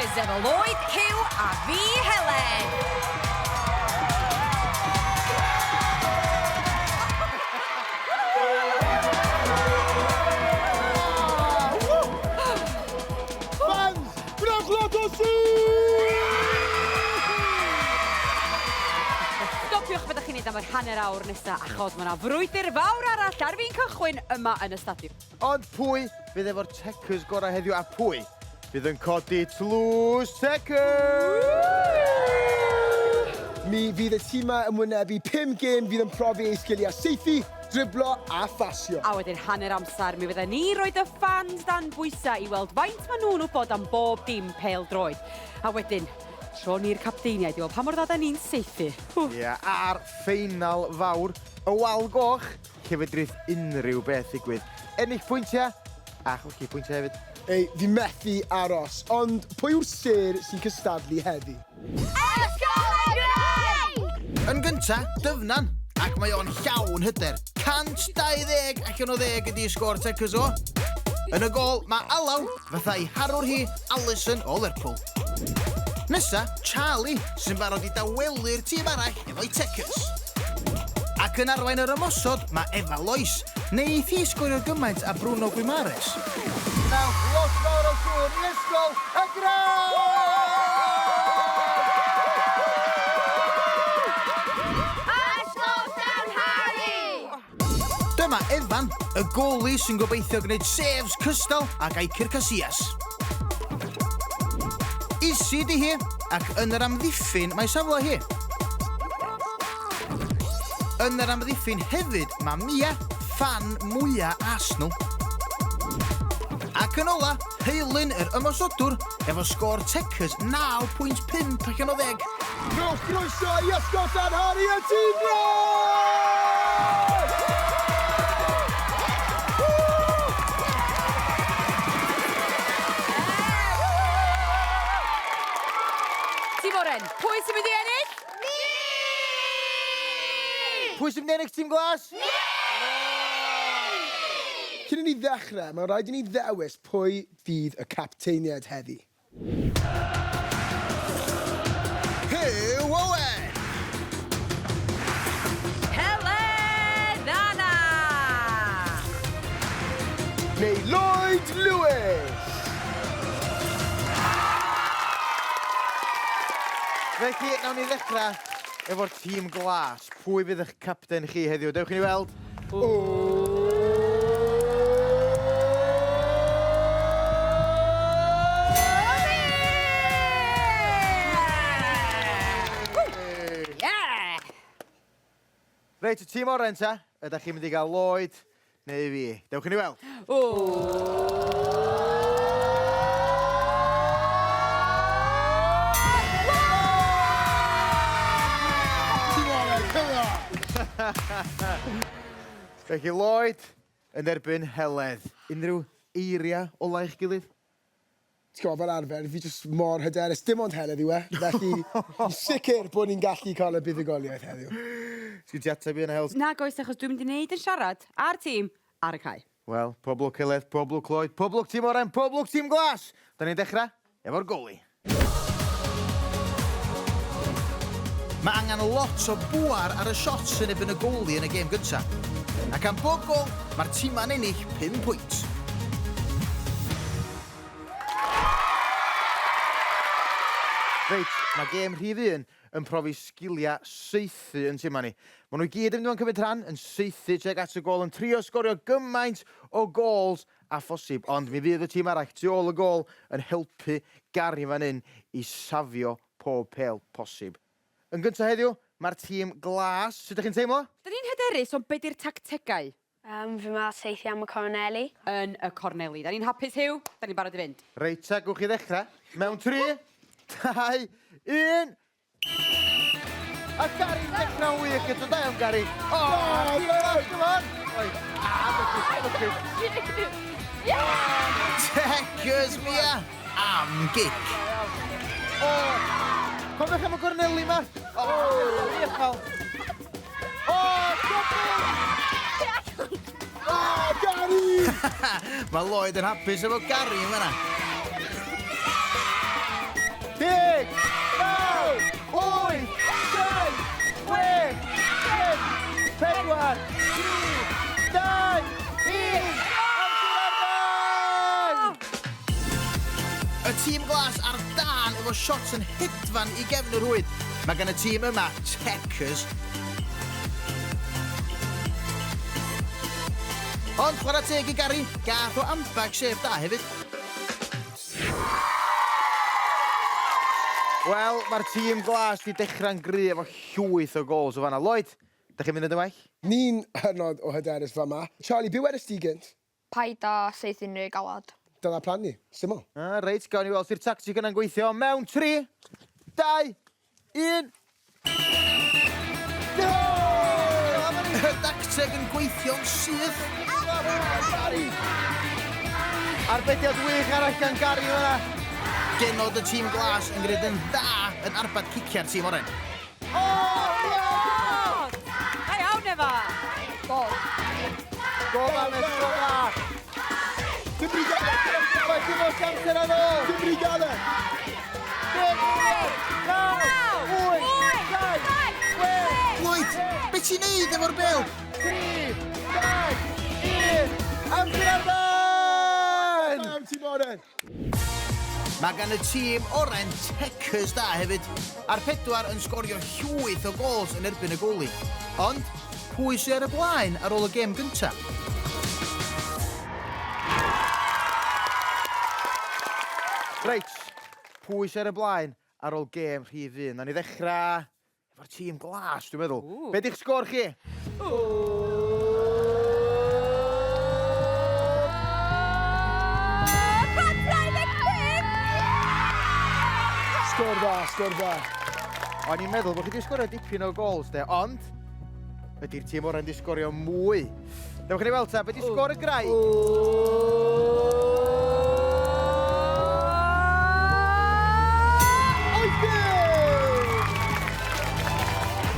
Tekkers efo Lloyd, Huw a fi Heledd. Fans, gwneud lot o sy'n! Stopiwch byddwch chi'n neud am yr hanner awr nesa achos mae yna frwydr fawr arall ar fi'n cychwyn yma yn y stadiwm. Ond pwy fydd efo'r Tekkers gorau heddiw a pwy fydd yn codi tlws Tekkers? Mi fydd y timau yn wynebu 5 gêm fydd yn profi eu sgiliau seithi, driblo a ffasio. A wedyn hanner amser mi fydden ni roed y fans dan bwysa i weld faint maen nhw'n wybod am bob dim pêl-droed. A wedyn, tro ni'r capteiniaid i weld pa mor dda ni'n seithi. Ie, a'r ffeinal fawr, y wal goch, lle fedrith unrhyw beth ddigwydd. Ennill pwyntiau, a chwch chi pwyntiau hefyd. Ei, fi methu aros, ond pwy yw'r sêr sy'n cystadlu heddi? Ysgol y Graig! Yn gynta, dyfnan, ac mae o'n llawn hyder. 120 allan o 10 ydi sgôr Tekkers o. Yn y gol, mae Alaw, fatha i harwr hi, Alison o Lerpwl. Nesa, Charlie, sy'n barod i dawelu'r tîm arall efo'i Tekkers. Ac yn arwain yr ymosod, mae Efa Lois, neith hi sgorio gymaint a Bruno Guimares. Nawr, lot fawr o sŵn i Ysgol y Graig! Ysgol Llanhari! Dyma Efan, y goli sy'n gobeithio gwneud saves cystal ac Iker Casillas. Isi di hi, ac yn yr amddiffyn mae safle hi. Yn yr amddiffyn hefyd, mae Mia, fan mwyaf Arsenal. Ac yn ola, Heilyn yr ymosodwr, efo sgôr Tekkers 9.5 allan o 10. Rowch groeso i Ysgol Llanhari y tîm Graig! Tîm oren, pwy sy'n mynd i ennill? Pwy sy'n mynd i ennill tîm glas? Cyn i ni ddechrau, mae'n rhaid i ni ddewis pwy fydd y capteiniaid heddi. Huw Owen! Heledd Anna! Neu Lloyd Lewis! Felly, nawn ni ddechrau efo'r tîm glas. Pwy fydd eich capten chi heddiw? Dewch i ni weld. Reit, y tîm oren ta, ydych chi'n mynd i gael Lloyd neu fi. Dewch i ni weld. Tîm oren, come on! Felly Lloyd yn erbyn Heledd. Unrhyw eiria ola i'ch gilydd? Ti'n gwybod, fel arfer, fi jyst mor hyderus. Dim ond Heledd yw e. Felly, i sicr bod ni'n gallu cael y buddugoliaeth heddiw. Sgwyd ti ateb i yna, Hels? Na goes, achos dwi'n mynd i wneud yn siarad ar tîm ar y cae. Wel, pob lwc Heledd, pob lwc Lloyd, pob lwc tîm oren, pob lwc tîm glas. Da ni'n dechrau efo'r goli. Mae angen lot o bwar ar y shots yn ebyn y goli yn y gêm gyntaf. Ac am bob gol, mae'r tîmau'n ennill 5 pwynt. Reit, mae gêm rhif 1 yn profi sgiliau saethu yn tîmau ni. Maen nhw i gyd yn mynd cymryd rhan yn saethu tuag at y gol yn trio sgorio gymaint o gols a phosib. Ond mi fydd y tîm arall tu ôl y gol yn helpu Gary fan hyn i safio pob pêl posib. Yn gyntaf heddiw, mae'r tîm glas. Sut ydych chi'n teimlo? Da ni'n hyderus o'n beth i'r tactegau Fy ma'n seithi am y corneli. yn y corneli. Da ni'n hapus Huw, da ni'n barod i fynd. Reit, ta, gwch chi ddechrau. Mewn 3, 2, 1... A Gary dechrau'n wych eto, da iawn Gary. O, come on! Tekkers Mia am gic. O, cofiwch am y gorneli ma. O, wych pal. O, gobl! O, Gary! Mae Lloyd yn hapus efo Gary yn fanna. Y tîm glas ar dan efo shots yn hedfan I gefn y rhwyd. Mae gan y tîm yma Tekkers. Ond chwarae teg I Gary, gath o ambag sef da hefyd. Wel, mae'r tîm glas wedi dechrau'n gry efo llwyth o gols o fanna. Lloyd, da chi'n mynd yn y well? Ni'n hynod o hyderus fa yma. Charlie, be wedys ti gynt? Paid a seith unrhyw galad. Dyna plan ni, syml. Reit, gawn ni weld sy'r tactic yna'n gweithio. Mewn 3, 2, 1. Y dacteg yn gweithio'n syth. Arbediad wych arall gan Gary yna. Genod y tîm glas yn gwneud yn dda yn arbad cicia'r tîm oren. Da iawn efo! Gol. Gola, mes gola. Dim brigade! Mae dim o siamser yn ôl. Dim brigade! 8, 9, 8, 7, 8, 8, 8. Lloyd, be ti'n neud efo'r bêl? 3, 2, 1. Amser ar ben! Am tîm oren! Mae gan y tîm oren Tekkers da hefyd. A'r 4 yn sgorio llwyth o gols yn erbyn y goli. Ond, pwy sy'n ar y blaen ar ôl y gêm gyntaf? Reit, pwy sy'n ar y blaen ar ôl gêm rhif 1. Na ni ddechrau efo'r tîm glas, dwi'n meddwl. Be di'ch sgôr chi? Sgwr dda, sgwr dda. O'n i'n meddwl bod chi wedi sgorio dipyn o gols, de, ond ydy'r tîm oren wedi sgorio mwy. Dewch chi weld ta, be di sgôr y Graig?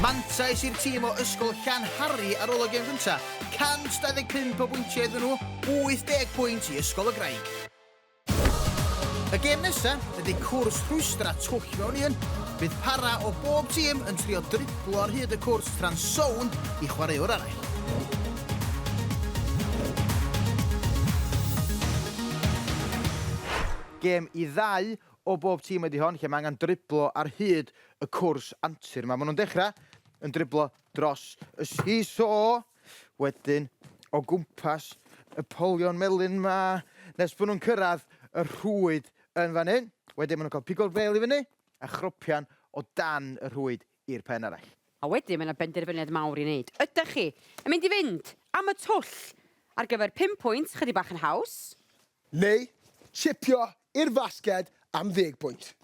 Mantais i'r tîm o Ysgol Llanhari ar ôl y gêm gyntaf. 125 o bwyntiau iddyn nhw, 80 pwynt I Ysgol y Graig. Y gêm nesaf ydy cwrs rhwystra twll mewn un. Bydd para o bob tîm yn trio driblo ar hyd y cwrs tra'n sownd I chwaraewyr arall. Gêm I 2 o bob tîm ydy hon, lle mae angen driblo ar hyd y cwrs antur yma. Maen nhw'n dechrau yn driblo dros y seesaw, wedyn o gwmpas y polion melyn yma, nes bod nhw'n cyrraedd y rhwyd yn fan hyn. Wedyn maen nhw'n cael pigol bêl I fyny, a chropian o dan y rhwyd i'r pen arall. A wedyn mae yna benderfyniad mawr I wneud. Ydych chi yn mynd I fynd am y twll ar gyfer 5 pwynt chydig bach yn haws? Neu, chipio i'r fasged am 10 pwynt.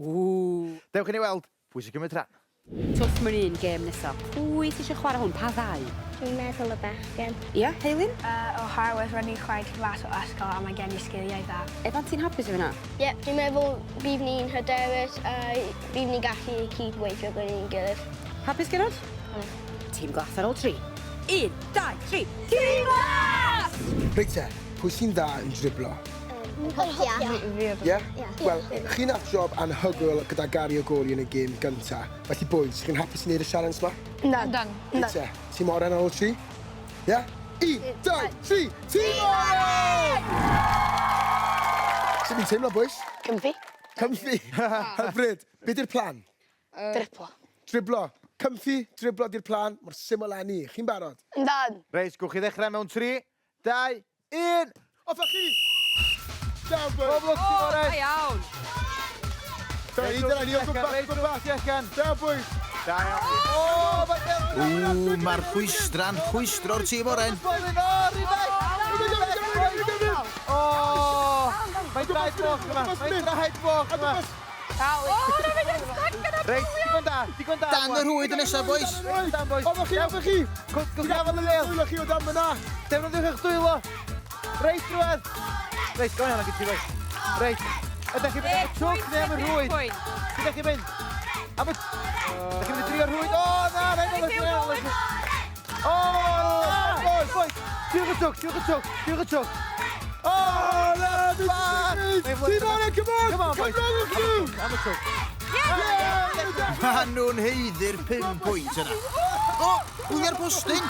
Dewch i ni weld pwy sy'n cymryd rhan. Twll mewn un gêm nesaf. Pwy sy'n eisiau chwarae hwn? Pa ddau? Dwi'n meddwl y bechgyn. Ia, Heilyn? O harwydd rydyn ni'n chwaith fas o ysgol a mae gen I sgiliau dda. Efan, ti'n hapus efo hynna? Ie, dwi'n meddwl bydd ni'n hyderus a bydd ni'n gallu cydweithio gyda'n ni'n gilydd. Hapus genod? Tîm glas ar ôl 3. 1, 2, 3. Tîm glas! Reit te, pwy sy'n dda yn driblo? Ie? Wel, chi'n at job anhygoel gyda Gary o goli yn y gêm gynta. Felly boys, chi'n hapus i wneud y sialens ma? Ndan. Reit te, tîm oren ar ôl 3? Ie? 1, 2, 3, tîm oren! Sut ni'n teimlo, boys? Cymfi? Comfy. Hyfryd. Be di'r plan? Driplo. Driblo. Comfy, driblo di'r plan. Mor syml â ni. Chi'n barod? Ndan. Reis, gwch chi ddechrau mewn 3, 2, 1. Offa chi! Down, boys! Bob lwc ti'n oren. Da iawn. Dyna ni o gwmpas. Down, boys! Da iawn. Mae'r rhwystra'n rhwystro'r tîm oren. Mae'n draed boch yma. Mae'n draed boch yma. Reit, digon da. Dan y rhwyd yn nesaf, boys. Dan, boys. Offa chi! Gwch gafon y leel. Dwylo chi o dan fyna. Defnyddiwch eich dwylo. Reit, drwedd. Reit, go iawn ag i ti, boys. Reit. Ydych chi'n mynd am y twc neu am y rhwyd? Ydych chi'n mynd? Am y... Ydych chi'n mynd i drio rhwyd? O, na, boys. Diolch y twc. Oh, no, Timau, come on! Come on, boys. Am y tro. Maen nhw'n heiddi'r 5 pwynt yna. O, hwylio'r postyn.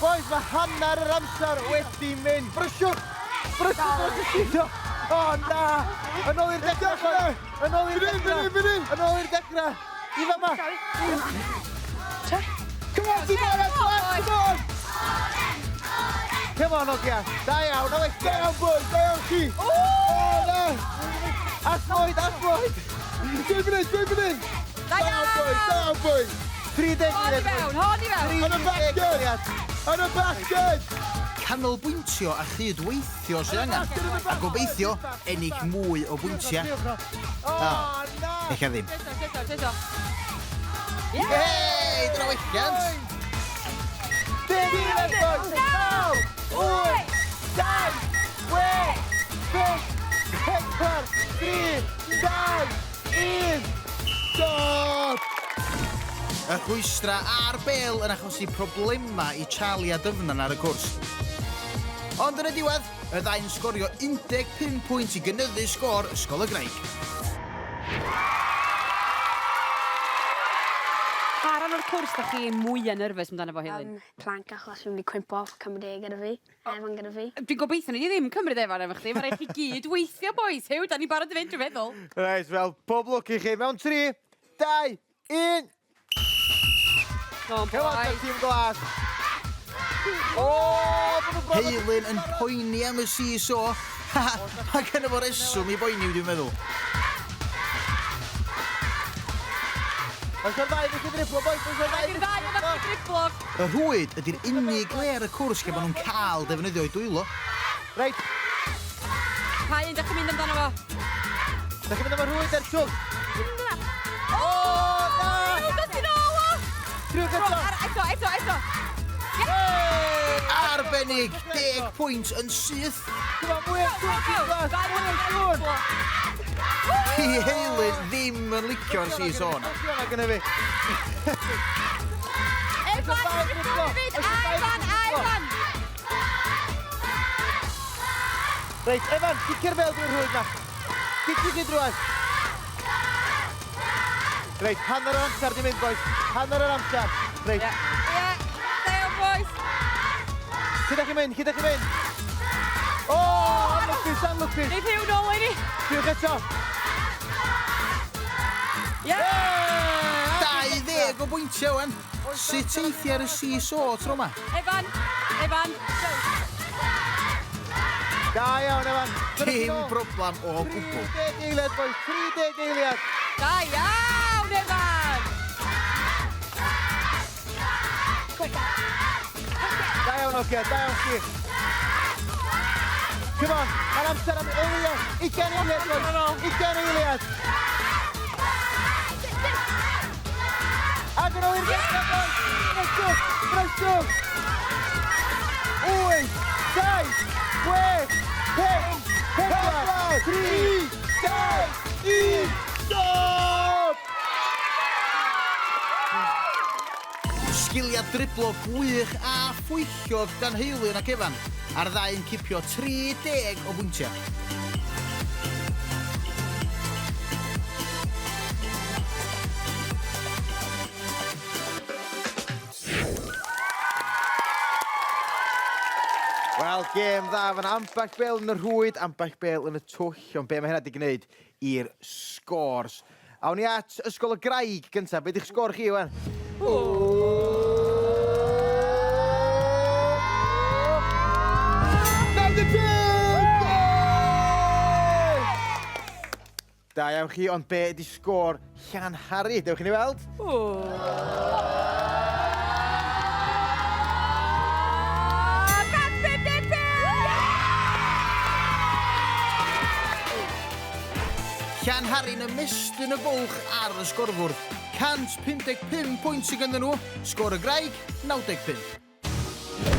Boys, mae hanner yr amser wedi mynd. Brysio! O, na! Yn ôl i'r dechrau, boys! Yn ôl i'r dechrau! I fe ma! Come on, Timau, come on! Come on, Ogia. Da iawn, o Da iawn, boys, da iawn chi! O, na! Asboed! 2 munud! Da iawn! Boys! 30 Hon i fewn, hon i fewn. Yn y basged! Canolbwyntio a chydweithio sy'n angen. A gobeithio ennill mwy o bwyntiau. O, na! Eich ddim. Teso. Hei, dyna wechiant. 10 boys! 9, 8, 7, 6, 5, 4, 3, 2, 1... Stop! Y rhwystra a'r bêl yn achosi problema i Charlie a Dyfnan ar y cwrs. Ond yn y diwedd, y ddau'n sgorio 15 pwynt i gynyddu sgôr Ysgol y Graig. Ar ran o'r cwrs, da chi mwy nerfus amdano fo, Heledd? Plank achos fi'n mynd i cwympo cymryd gyda fi. Efan gyda fi. Dwi'n gobeithio ni ddim cymryd efo efo chdi. Mae rhaid chi gyd weithio, boys. Huw, da ni barod i fynd, dwi'n meddwl. Reit, fel pob lwc i chi. Mewn 3, 2, 1... Come on, Come on, boys. tîm glas. O, Heilyn yn poeni am y seesaw. Mae gen fo reswm i boeni, dwi'n meddwl. Oes o'r ddau ddech chi driplo, boys? Oes o'r ddau I'r ddau yn o'r driplog. Y rhwyd ydy'r unig le ar y cwrs gen maen nhw'n cael defnyddio i dwylo. Reit, Pa un, da chi'n mynd amdano fo? da chi'n mynd am y rhwyd e'r twg. O, na! Rhywbeth sy'n ôl o! Triwch eto. Eto. Arbennig, 10 pwynt yn syth. Come on, mwy o'r twg, tîm glas. I Heilyn ddim yn licio'r seesaw na. Yna gyda fi. Evan! Reit, Evan, cicio'r bêl drwy'r rhwyd na. Cicio drwy'r. Reit, hanner yr amser di mynd, boys. Hanner yr amser. Reit, Da iawn, boys. cyd chi'n mynd? O, unlwcus. Neith Huw nôl i ni. Triwch eto. 20 o bwyntiau wan. Sut eithi ar y seesaw tro yma? Evan. Da iawn, Evan. Dim broblam o gwbl. 30 eiliad, boys. 30 eiliad. Da iawn, Evan. Da iawn, Ogia. Da iawn chi. Come on, ar amser am eiliad. 20 eiliad, boys. 20 eiliad. Ac yn ôl i'r gynta, boys. Bryswch. 8, 7, 6, 5, 4, 3, 2, 1, stop! Sgiliau driblo gwych a phwyllodd gan Heilyn ac Evan. A'r ddau'n cipio 30 o bwyntiau. Wel, gêm dda, fan ambell bêl yn y rhwyd, ambell bêl yn y twll, ond be mae hynna wedi gwneud i'r scores. Awn ni at Ysgol y Graig gyntaf, be di'ch sgôr chi, Iwan? Da iawn chi, ond be ydi sgôr Llanhari? Dewch i ni weld? Llanhari'n ymestyn y bwlch ar y sgorfwrdd. 155 pwynt sydd ganddyn nhw. Sgôr y Graig, 95.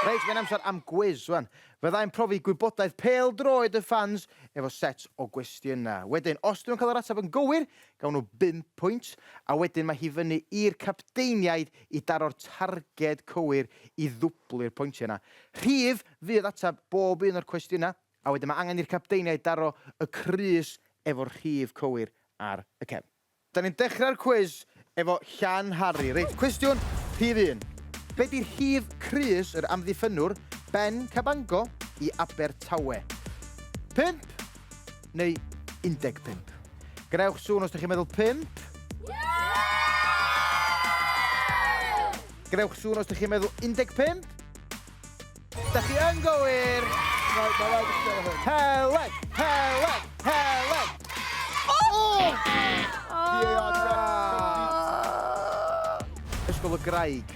Reit, mae'n amser am gwiz, wan. Fyddai'n profi gwybodaeth pêl-droed y fans efo set o gwestiynau. Wedyn, os dwi'n cael yr ateb yn gywir, gawn nhw 5 pwynt, a wedyn mae hi fyny i'r capteiniaid i daro'r targed cywir i ddwblu'r pwyntiau yna. Rhif fydd ateb bob un o'r cwestiynau, a wedyn mae angen i'r capteiniaid daro y crys efo'r rhif cywir ar y cefn. Da ni'n dechrau'r cwiz efo Llanhari. Reit, cwestiwn rhif 1. Be di'r rhif crys yr amddiffynwr ben Cabango i Abertawe? 5 neu 15? Grewch sŵn os ydych chi'n meddwl 5. Grewch sŵn os ydych chi'n meddwl 15. Da chi yn gywir. Heledd! Heledd! Heledd! Ysgol y Graig.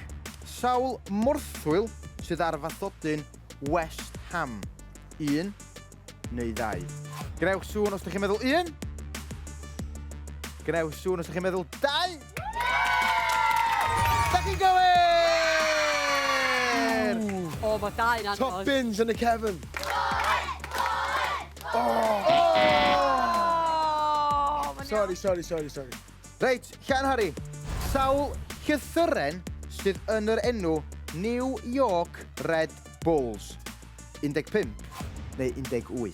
Sawl mwrthwyl sydd ar fathodyn West Ham? 1 neu 2? Grewch sŵn os ydych chi'n meddwl 1. Grewch sŵn os ydych chi'n meddwl 2. Da chi'n gywir! O, mae 2 yn anodd. Top bins yn y cefn. Sorry. Reit, Llanhari. Sawl llythyren sydd yn yr enw New York Red Bulls? 15 neu 18?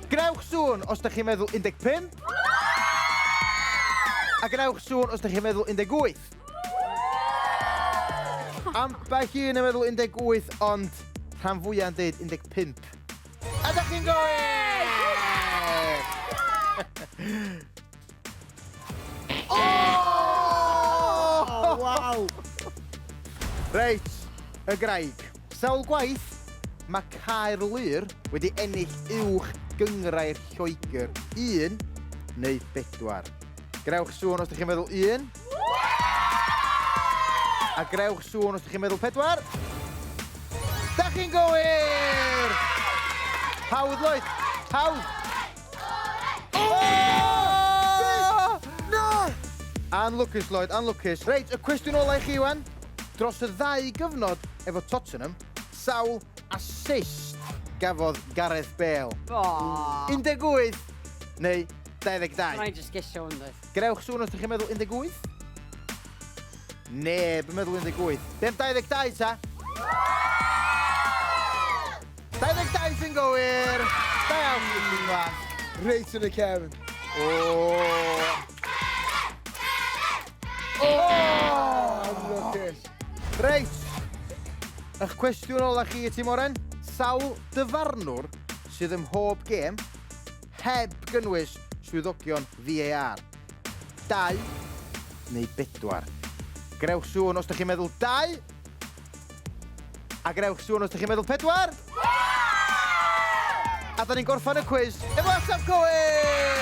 Grewch sŵn os ydych chi'n meddwl 15. A grewch sŵn os ydych chi'n meddwl 18. Ambell un yn meddwl 18, ond rhan fwyaf yn deud 15. A da chi'n gywir! Wow! Reit, y Graig. Sawl gwaith mae Caerlyr wedi ennill uwch gyngrau'r Lloegr? 1 neu 4? Grewch sŵn os ydych chi'n meddwl 1. A grewch sŵn os ydych chi'n meddwl 4. Da chi'n gywir! Hawdd, Lloyd, hawdd! Unlwcus, Lloyd, unlwcus. Reit, y cwestiwn ola i chi, wan. Dros y 2 gyfnod efo Tottenham, sawl assist gafodd Gareth Bale? 18 neu 22? Rhaid just gesio hwn, dweud. Grewch sŵn os ydych chi'n meddwl 18? Neb yn meddwl 18. Dim 22 ta? 22 sy'n gywir! Da iawn, dwi'n glas. Reit yn y cefn. Unlwcus. Reit, eich cwestiwn ola chi y tîm oren. Sawl dyfarnwr sydd ym mhob gêm heb gynnwys swyddogion VAR? 2 neu 4? Grewch sŵn os ydych chi'n meddwl 2. A grewch sŵn os ydych chi'n meddwl 4. A da ni'n gorffan y cwiz efo ateb cywir!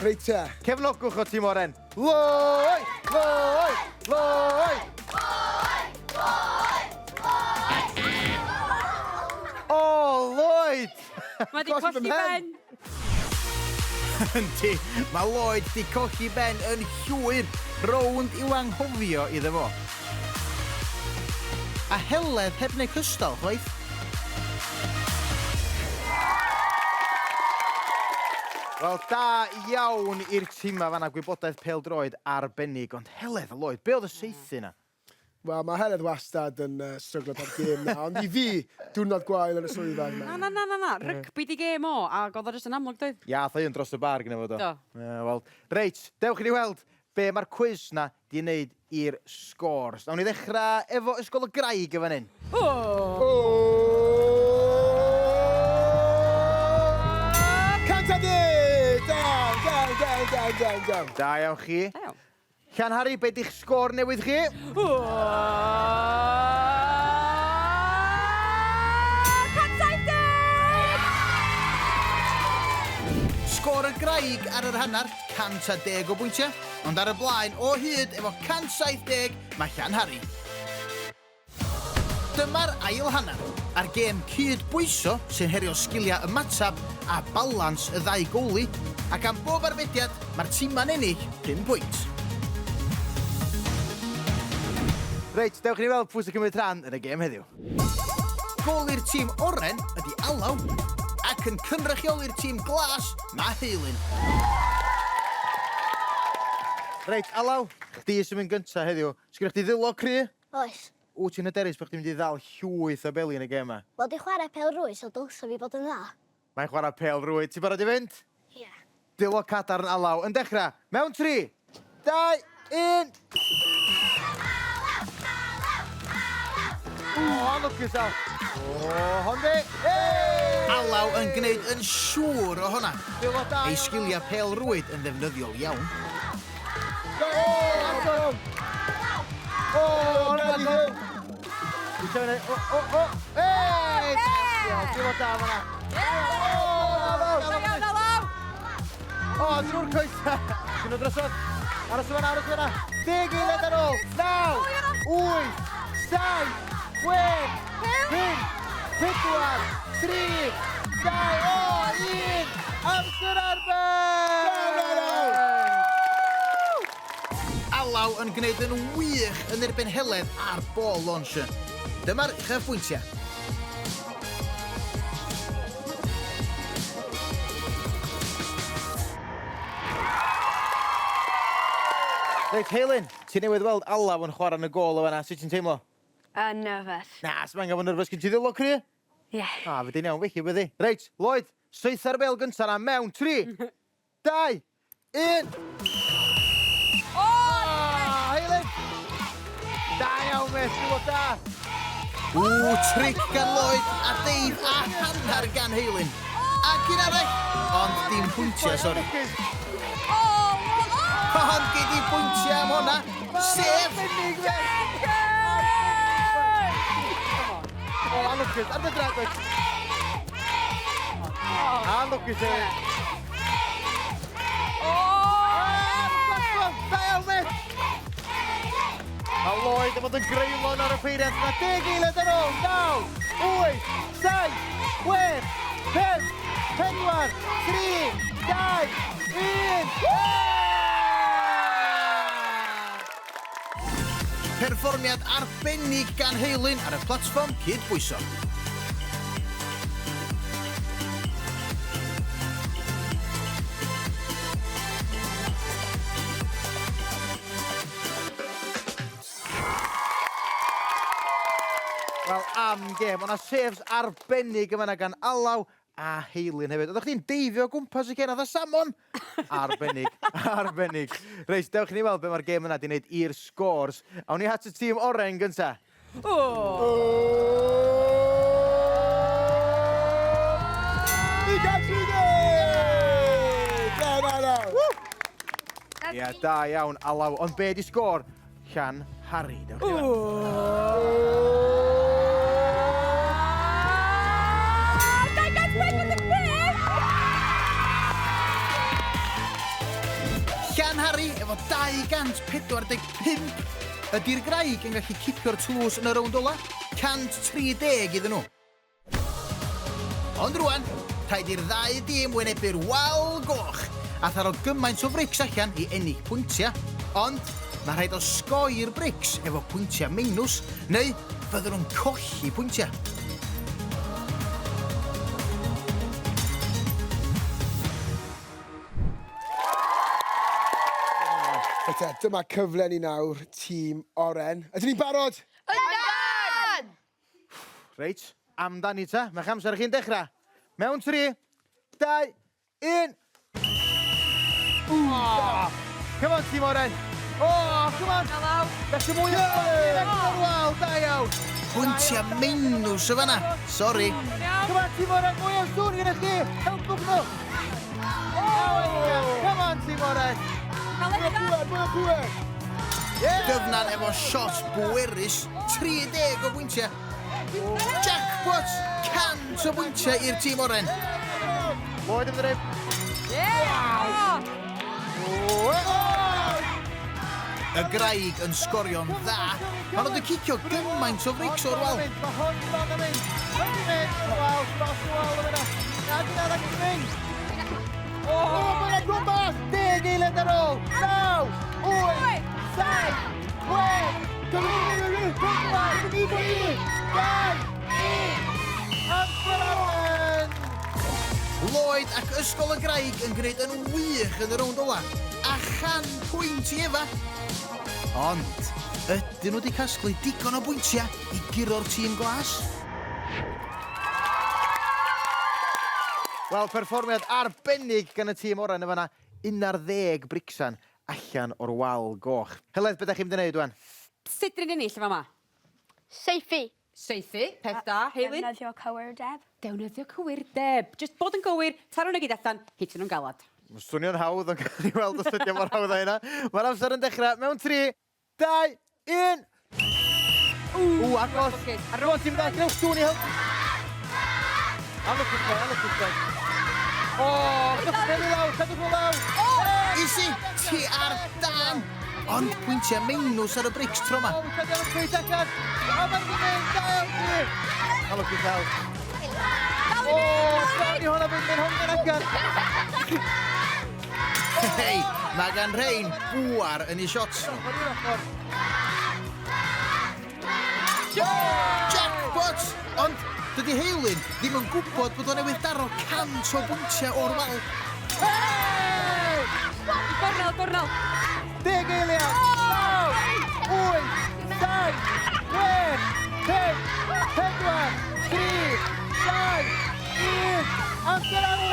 Reit te. Cefnogwch o tîm oren. Lloyd! Lloyd! Lloyd! O, Lloyd! Mae di colli ben. Yndi, mae Lloyd di colli ben yn llwyr rownd i'w anghofio iddo fo. A Heledd heb neu cystal, chwaith. Wel, da iawn i'r tîma fanna gwybodaeth pêl-droed arbennig, ond Heledd, Lloyd, be oedd y seithi na? Wel, mae Heledd wastad yn stryglo par gêm na, ond i fi, diwrnod gwael yn y swyddfa. Na. Rygbi di gêm o, a god o jyst yn amlwg, dweud. Ia, thai yn dros y bar gyda fo do. Do. Wel, reit, dewch i ni weld be mae'r cwiz na di wneud i'r scores. Nawn ni ddechrau efo Ysgol y Graig efo hyn. Cantadi! Down. Da iawn chi. Da iawn. Llanhari, be di'ch sgôr newydd chi? Sgôr y Graig ar yr hanner, 110 o bwyntiau, ond ar y blaen o hyd efo 170 mae Llanhari. Dyma'r ail hanner, a'r gêm cydbwyso sy'n herio sgiliau ymatab a balans y 2 gowli, ac am bob arbediad mae'r tîma'n ennill 5 pwynt. Reit, dewch ni weld pwy sy'n cymryd rhan yn y gêm heddiw. Gol i'r tîm oren ydy Alaw, ac yn cynrychioli'r tîm glas, mae Heilyn. Reit, Alaw, chdi sy'n mynd gynta heddiw. Sgynnych chdi ddilo cry? Oes. Wyt ti'n hyderus bod chdi'n mynd i ddal llwyth o beli yn y gêm yma? Wel, di chwarae pêl-droed, so dylsa fi bod yn dda. Mae'n chwarae pêl-droed. Ti'n barod i fynd? Ie. Dilo cadarn Alaw. Yn dechrau, mewn 3, 2, 1. Anlwcus Al. Hondi. Alaw yn gwneud yn siŵr o honna. Dilo da. Ei sgiliau pêl-droed yn ddefnyddiol iawn. Dilo da fanna. Drwy'r coesa. Sy'n o drosod. Aros yma, aros yma. 10 eilad ar ôl. 9, 8, 7, 6, 5, 4, 3, 2, 1. Amser arbed! Alaw yn gwneud yn wych yn erbyn Heledd a'r bôl launcher. Dyma'r uchafbwyntiau. Reit, Heilyn, ti'n newydd weld Alaw yn chwarae yn y gôl o fanna. Sut ti'n teimlo? Nervous. Na, sy'n gael fod nyrfys gyn ti ddilo cry? Ie. Fe di'n iawn felly, byddi. Reit, Lloyd, syth ar bêl gynta na mewn 3, 2, 1. Heilyn! Da iawn, mes, dwi'n da. Tric gan Lloyd a Dave a hanner gan Heilyn. Ac un arall, ond dim pwyntiau, sori. Ond gyd i pwyntiau am hwnna, sef... Anlwcus, ar dy drafod. Anlwcus, e. Da iawn, mes. A Lloyd yn bod yn greulon ar y peiriant. Na 10 eilad ar ôl. 9, 8, 7, 6, 5, 4, 3, 2, 1. Perfformiad arbennig gan Heilyn ar y platfform cydbwyso. Wel, am gêm, o'na saves arbennig yma gan Alaw a Heilyn hefyd. Oeddech chdi'n deifio o gwmpas y cyn, oedd y salmon? Arbennig, arbennig. Reis, dewch ni weld be mae'r gêm yna di wneud i'r scores. Awn ni at y tîm oren gynta. Ia, da iawn, Alaw. Ond be di sgôr? Llanhari, dewch ni weld. Llanhari efo 245. Ydy'r Graig yn gallu cipio'r tlws yn y rownd ola? 130 iddyn nhw. Ond rwan, rhaid i'r ddau dîm wynebu'r wal goch a tharo gymaint o frics allan i ennill pwyntiau. Ond mae rhaid o sgoi'r brics efo pwyntiau meinws, neu fydden nhw'n colli pwyntiau. Ete, dyma cyfle ni nawr, tîm oren. Ydyn ni'n barod? Yndan! Reit, amdani ta. Mae'ch amser chi'n dechrau. Mewn 3, 2, 1. Come on, tîm oren. Come on. Alaw. Felly mwy o wal, da iawn. Pwyntiau meinws o fanna. Sori. Come on, tîm oren, mwy o sŵn gyda chi. Helpwch nhw. Come on, tîm oren. Dyfnan efo shot bwerus, 30 o bwyntiau. Jackpot, 100 o bwyntiau i'r tîm oren. Lloyd yn ddrif. Y Graig yn sgorio'n dda, ond oedd yn cicio gymaint o frics o'r wal. Mae hwn bron yn mynd. Hwn yn mynd. Wel, dros y wal yn mynd. Na, dyna rhaid yn mynd. Mae'n gwmpas! 10 eilad ar ôl! 9, 8, 7, 6, Lloyd ac Ysgol y Graig yn gwneud yn wych yn y rownd ola. A 100 pwynt i Efa. Ond, ydyn nhw wedi casglu digon o bwyntiau i guro'r tîm glas? Wel, perfformiad arbennig gan y tîm oran y fanna 11 bricsan allan o'r wal goch. Heledd, beth ydych chi'n mynd i wneud, wan? Sut rydyn ni'n ennill yma? Seithi. Seithi, peth da, Heilyn. Defnyddio cywirdeb. Defnyddio cywirdeb. Just bod yn gywir, taro nhw gyd allan, hitio nhw'n galad. Mae'n swnio'n hawdd, ond gael ni weld os ydy mor hawdd o hynna. Mae'r amser yn dechrau mewn 3, 2, 1. Agos. Ar Rwan, ti'n mynd allan, ewch sŵn i help. Am y cwpod. Cadwch nhw law. Isi, ti ar dan. Ond pwyntiau mewnws ar y brics tro yma. Cadwch nhw'n pwynt allan. A mae'n mynd, da iawn. Am y cwpod. Stori hwnna fynd yn hongen agor. Hei, mae gan rhain bwar yn ei shots. Jackpot! Ond dydy Heilyn ddim yn gwybod bod o'n newydd daro 100 o bwyntiau o'r wal. Gornel. 10 eiliad. 9, 8, 7, 6, 5, 4, 3, 2, 1. Amser arwen!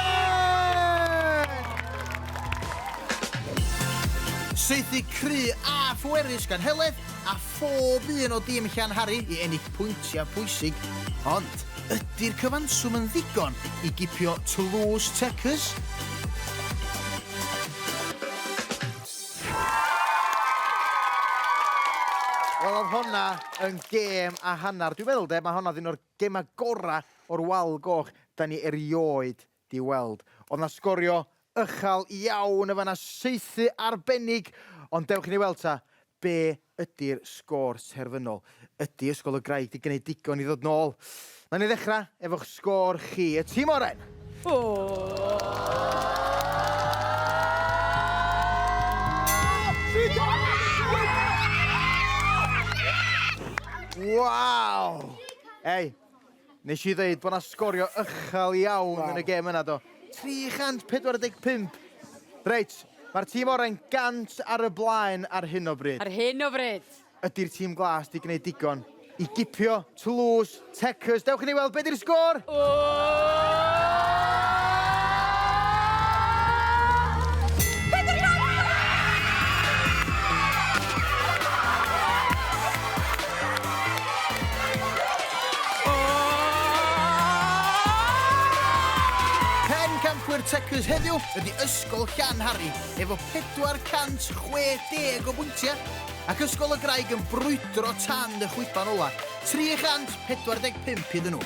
Seithi cry a phwerus gan Heledd a phob un o dîm Llanhari i ennill pwyntiau pwysig. Ond ydy'r cyfanswm yn ddigon i gipio Toulouse Tekkers? Wel, oedd honna yn gêm a hannar. Dwi'n meddwl, mae honna ddyn o'r gêm agora o'r wal goch da ni erioed di weld. Oedd na sgorio ychal iawn y fanna, seithi arbennig. Ond dewch i ni weld ta, be ydy'r sgôr terfynol? Ydy Ysgol y Graig di gwneud digon i ddod nôl? Na ni ddechrau efo'ch sgôr chi, y tîm oren. Waw! Ei, nes i ddeud bod na sgorio ychal iawn yn y gêm yna, do. 345. Reit, mae'r tîm oren 100 ar y blaen ar hyn o bryd. Ar hyn o bryd. Ydy'r tîm glas di gwneud digon i gipio Toulouse Tekkers. Dewch i ni weld beth yw'r sgôr. Pencampwyr Tekkers heddiw ydy Ysgol Llanhari efo 460 o bwyntiau ac Ysgol y Graig yn brwydro tan y chwiban ola. 345 iddyn nhw.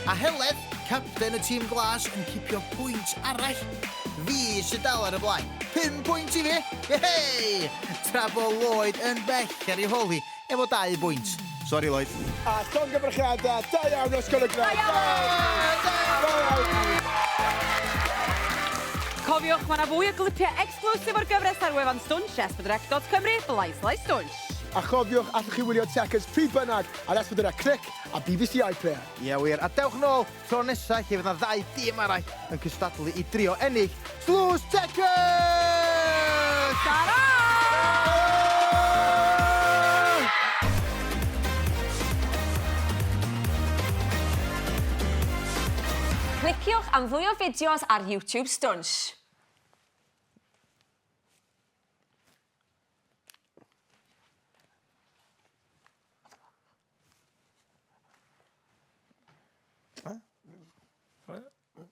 A Heledd, capten y tîm glas, yn cipio pwynt arall. Fi sy'n dal ar y blaen. 5 pwynt i fi. Hei! Tra bo Lloyd yn bell ar ei holi efo 2 bwynt. Sori, Lloyd. A llongyfarchiadau, da iawn Ysgol y Graig. Cofiwch, mae yna fwy o glipiau exclusif o'r gyfres ar wefan Stwnsh, s4c.cymru/Stwnsh. A chofiwch, allwch chi wylio Tekkers pryd bynnag ar S4C Click a BBC iPlayer. Ie wir, a dewch nôl tro nesaf lle fydd na 2 dîm arall yn cystadlu i drio ennill Toulouse Tekkers! Tara! Cliciwch am fwy o fideos ar YouTube Stwnsh.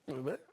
Beth?